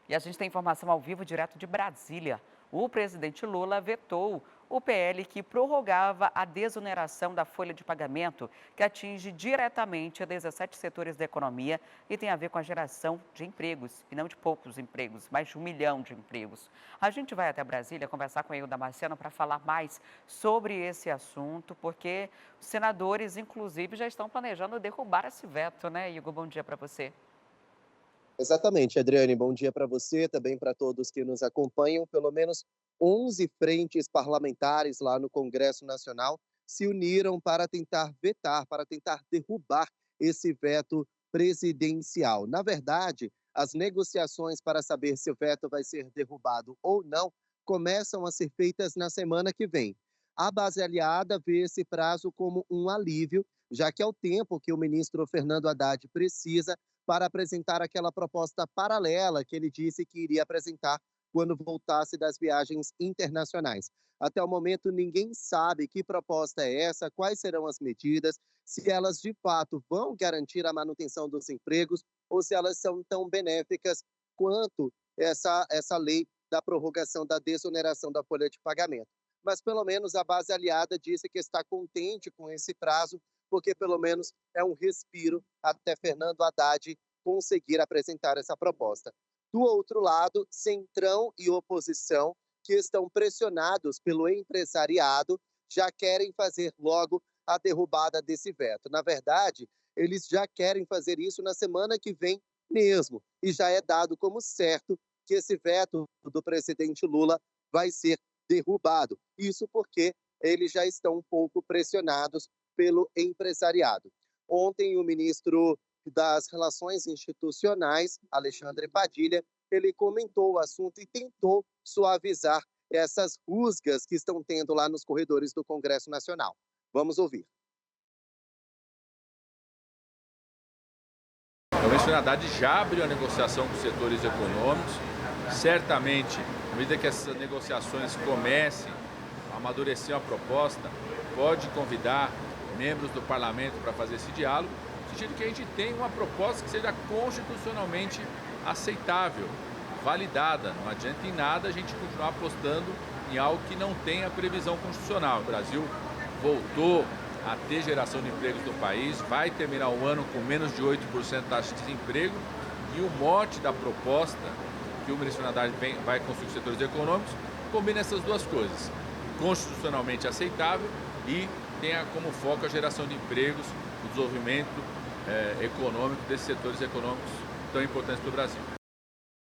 E a gente tem informação ao vivo direto de Brasília. O presidente Lula vetou o PL que prorrogava a desoneração da folha de pagamento, que atinge diretamente 17 setores da economia e tem a ver com a geração de empregos, e não de poucos empregos, mais de 1 milhão de empregos. A gente vai até Brasília conversar com o Hilda Marciano para falar mais sobre esse assunto, porque os senadores, inclusive, já estão planejando derrubar esse veto, né, Igor? Bom dia para você. Exatamente, Adriane. Bom dia para você, também para todos que nos acompanham. Pelo menos 11 frentes parlamentares lá no Congresso Nacional se uniram para tentar vetar, para tentar derrubar esse veto presidencial. Na verdade, as negociações para saber se o veto vai ser derrubado ou não começam a ser feitas na semana que vem. A base aliada vê esse prazo como um alívio, já que é o tempo que o ministro Fernando Haddad precisa para apresentar aquela proposta paralela que ele disse que iria apresentar quando voltasse das viagens internacionais. Até o momento, ninguém sabe que proposta é essa, quais serão as medidas, se elas de fato vão garantir a manutenção dos empregos ou se elas são tão benéficas quanto essa lei da prorrogação da desoneração da folha de pagamento. Mas pelo menos a base aliada disse que está contente com esse prazo, porque pelo menos é um respiro até Fernando Haddad conseguir apresentar essa proposta. Do outro lado, centrão e oposição, que estão pressionados pelo empresariado, já querem fazer logo a derrubada desse veto. Na verdade, eles já querem fazer isso na semana que vem mesmo, e já é dado como certo que esse veto do presidente Lula vai ser derrubado. Isso porque eles já estão um pouco pressionados pelo empresariado. Ontem, o ministro das Relações Institucionais, Alexandre Padilha, ele comentou o assunto e tentou suavizar essas rusgas que estão tendo lá nos corredores do Congresso Nacional. Vamos ouvir. O ministro Haddad já abriu a negociação com os setores econômicos. Certamente, à medida que essas negociações comecem a amadurecer a proposta, pode convidar membros do parlamento para fazer esse diálogo, no sentido que a gente tenha uma proposta que seja constitucionalmente aceitável, validada. Não adianta em nada a gente continuar apostando em algo que não tenha previsão constitucional. O Brasil voltou a ter geração de empregos no país, vai terminar o ano com menos de 8% de taxa de desemprego, e o mote da proposta que o ministro Haddad vai construir com os setores econômicos combina essas duas coisas: constitucionalmente aceitável e tenha como foco a geração de empregos, o desenvolvimento econômico desses setores econômicos tão importantes para o Brasil.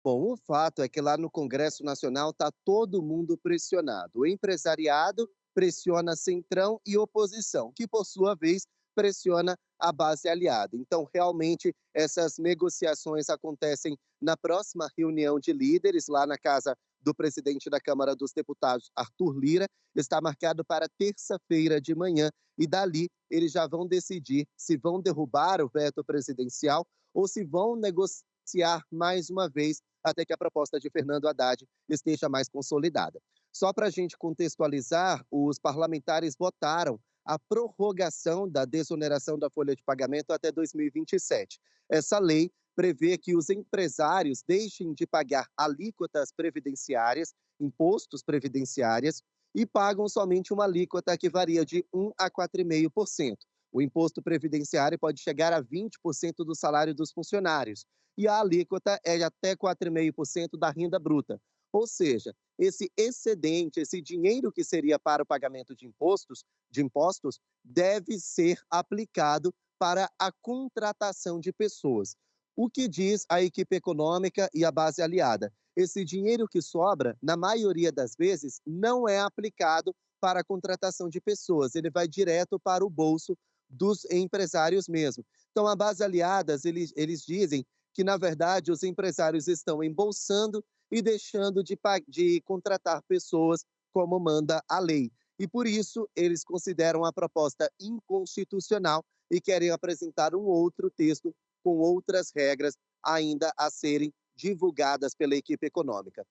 Bom, o fato é que lá no Congresso Nacional está todo mundo pressionado. O empresariado pressiona centrão e oposição, que por sua vez pressiona a base aliada. Então, realmente, essas negociações acontecem na próxima reunião de líderes, lá na casa do presidente da Câmara dos Deputados, Arthur Lira. Está marcado para terça-feira de manhã, e dali eles já vão decidir se vão derrubar o veto presidencial ou se vão negociar mais uma vez até que a proposta de Fernando Haddad esteja mais consolidada. Só para a gente contextualizar, os parlamentares votaram a prorrogação da desoneração da folha de pagamento até 2027. Essa lei prevê que os empresários deixem de pagar alíquotas previdenciárias, impostos previdenciários, e pagam somente uma alíquota que varia de 1 a 4,5%. O imposto previdenciário pode chegar a 20% do salário dos funcionários, e a alíquota é de até 4,5% da renda bruta. Ou seja, esse excedente, esse dinheiro que seria para o pagamento de impostos, deve ser aplicado para a contratação de pessoas. O que diz a equipe econômica e a base aliada? Esse dinheiro que sobra, na maioria das vezes, não é aplicado para a contratação de pessoas, ele vai direto para o bolso dos empresários mesmo. Então, a base aliadas, eles dizem que, na verdade, os empresários estão embolsando e deixando de contratar pessoas como manda a lei. E, por isso, eles consideram a proposta inconstitucional e querem apresentar um outro texto com outras regras ainda a serem divulgadas pela equipe econômica.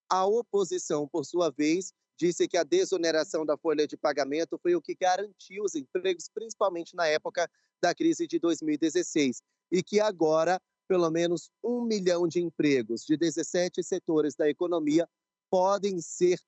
A oposição, por sua vez, disse que a desoneração da folha de pagamento foi o que garantiu os empregos, principalmente na época da crise de 2016, e que agora pelo menos 1 milhão de empregos de 17 setores da economia podem ser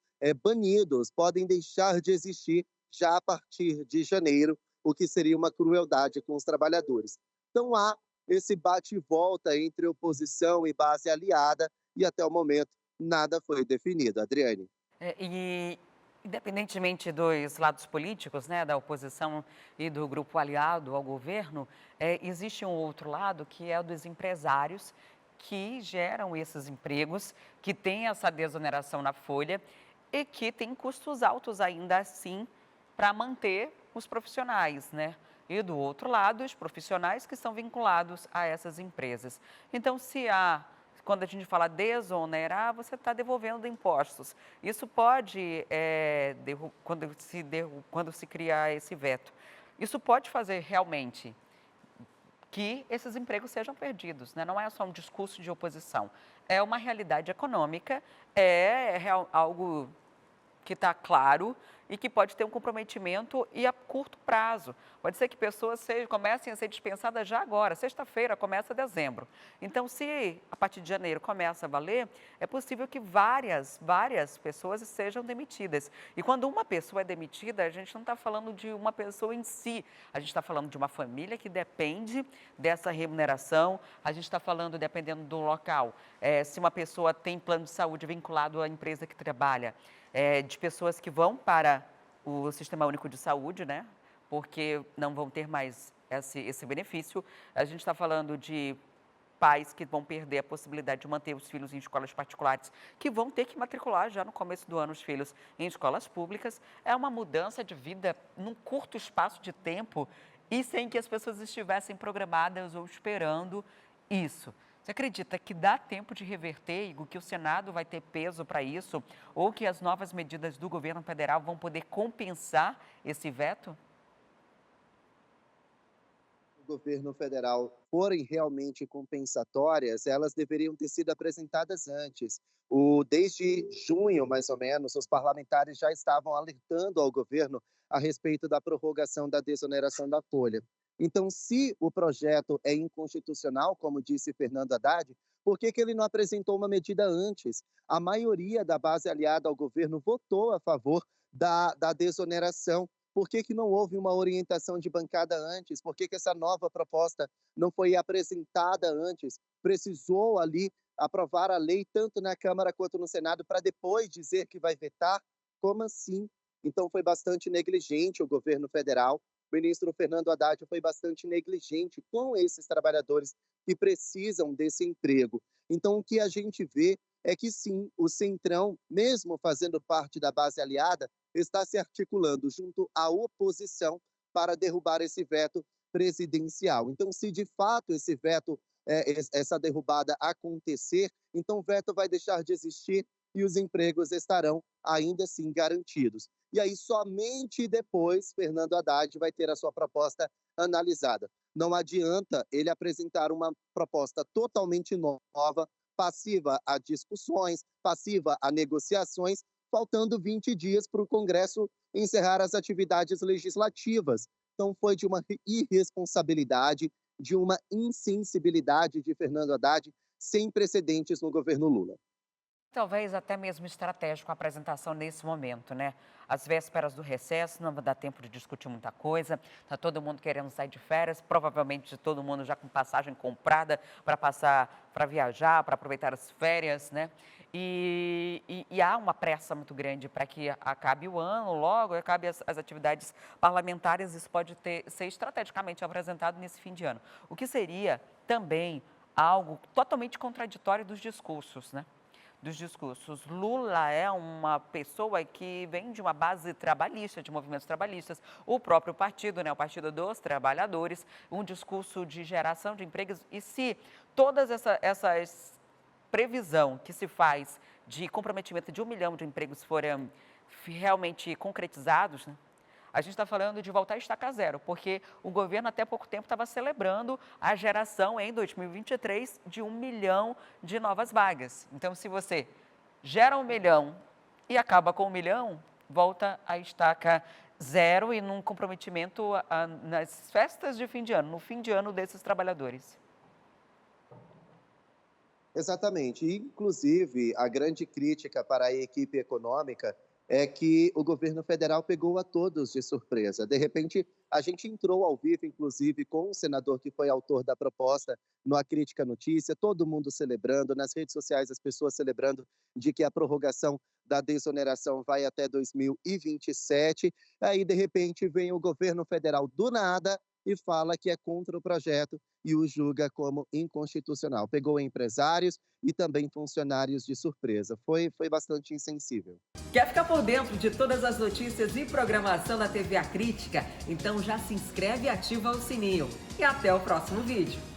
banidos, podem deixar de existir já a partir de janeiro, o que seria uma crueldade com os trabalhadores. Então há esse bate e volta entre oposição e base aliada e até o momento nada foi definido. Adriane. E independentemente dos lados políticos, né, da oposição e do grupo aliado ao governo, existe um outro lado que é o dos empresários que geram esses empregos, que tem essa desoneração na folha e que tem custos altos ainda assim para manter os profissionais, né? E do outro lado, os profissionais que estão vinculados a essas empresas. Então, quando a gente fala desonerar, você está devolvendo impostos. Isso pode, quando se cria esse veto, isso pode fazer realmente que esses empregos sejam perdidos, né? Não é só um discurso de oposição, é uma realidade econômica, algo que está claro e que pode ter um comprometimento e a curto prazo. Pode ser que pessoas comecem a ser dispensadas já agora, sexta-feira começa dezembro. Então, se a partir de janeiro começa a valer, é possível que várias pessoas sejam demitidas. E quando uma pessoa é demitida, a gente não está falando de uma pessoa em si, a gente está falando de uma família que depende dessa remuneração, a gente está falando, dependendo do local, se uma pessoa tem plano de saúde vinculado à empresa que trabalha, de pessoas que vão para o Sistema Único de Saúde, né? Porque não vão ter mais esse benefício. A gente está falando de pais que vão perder a possibilidade de manter os filhos em escolas particulares, que vão ter que matricular já no começo do ano os filhos em escolas públicas. É uma mudança de vida num curto espaço de tempo e sem que as pessoas estivessem programadas ou esperando isso. Você acredita que dá tempo de reverter, Igor, que o Senado vai ter peso para isso, ou que as novas medidas do governo federal vão poder compensar esse veto? O governo federal forem realmente compensatórias, elas deveriam ter sido apresentadas antes. Desde junho, mais ou menos, os parlamentares já estavam alertando ao governo a respeito da prorrogação da desoneração da folha. Então, se o projeto é inconstitucional, como disse Fernando Haddad, por que ele não apresentou uma medida antes? A maioria da base aliada ao governo votou a favor da desoneração. Por que não houve uma orientação de bancada antes? Por que essa nova proposta não foi apresentada antes? Precisou ali aprovar a lei tanto na Câmara quanto no Senado para depois dizer que vai vetar? Como assim? Então foi bastante negligente o governo federal. O ministro Fernando Haddad foi bastante negligente com esses trabalhadores que precisam desse emprego. Então o que a gente vê é que sim, o Centrão, mesmo fazendo parte da base aliada, está se articulando junto à oposição para derrubar esse veto presidencial. Então, se de fato esse veto, essa derrubada acontecer, então o veto vai deixar de existir e os empregos estarão ainda assim garantidos. E aí, somente depois, Fernando Haddad vai ter a sua proposta analisada. Não adianta ele apresentar uma proposta totalmente nova, passiva a discussões, passiva a negociações, faltando 20 dias para o Congresso encerrar as atividades legislativas. Então, foi de uma irresponsabilidade, de uma insensibilidade de Fernando Haddad sem precedentes no governo Lula. Talvez até mesmo estratégico a apresentação nesse momento, né? Às vésperas do recesso, não vai dar tempo de discutir muita coisa, está todo mundo querendo sair de férias, provavelmente todo mundo já com passagem comprada para viajar, para aproveitar as férias, né? E há uma pressa muito grande para que acabe o ano logo, acabe as atividades parlamentares, isso pode ser estrategicamente apresentado nesse fim de ano. O que seria também algo totalmente contraditório dos discursos, né? Lula é uma pessoa que vem de uma base trabalhista, de movimentos trabalhistas, o próprio partido, né, o Partido dos Trabalhadores, um discurso de geração de empregos. E se todas essas previsão que se faz de comprometimento de 1 milhão de empregos forem realmente concretizados, né? A gente está falando de voltar a estaca zero, porque o governo até pouco tempo estava celebrando a geração em 2023 de 1 milhão de novas vagas. Então, se você gera 1 milhão e acaba com 1 milhão, volta a estaca zero e num comprometimento nas festas de fim de ano, no fim de ano desses trabalhadores. Exatamente. Inclusive, a grande crítica para a equipe econômica é que o governo federal pegou a todos de surpresa. De repente, a gente entrou ao vivo, inclusive, com o senador que foi autor da proposta no A Crítica Notícia, todo mundo celebrando, nas redes sociais as pessoas celebrando de que a prorrogação da desoneração vai até 2027. Aí, de repente, vem o governo federal do nada e fala que é contra o projeto e o julga como inconstitucional. Pegou empresários e também funcionários de surpresa. Foi bastante insensível. Quer ficar por dentro de todas as notícias e programação da TV A Crítica? Então já se inscreve e ativa o sininho. E até o próximo vídeo.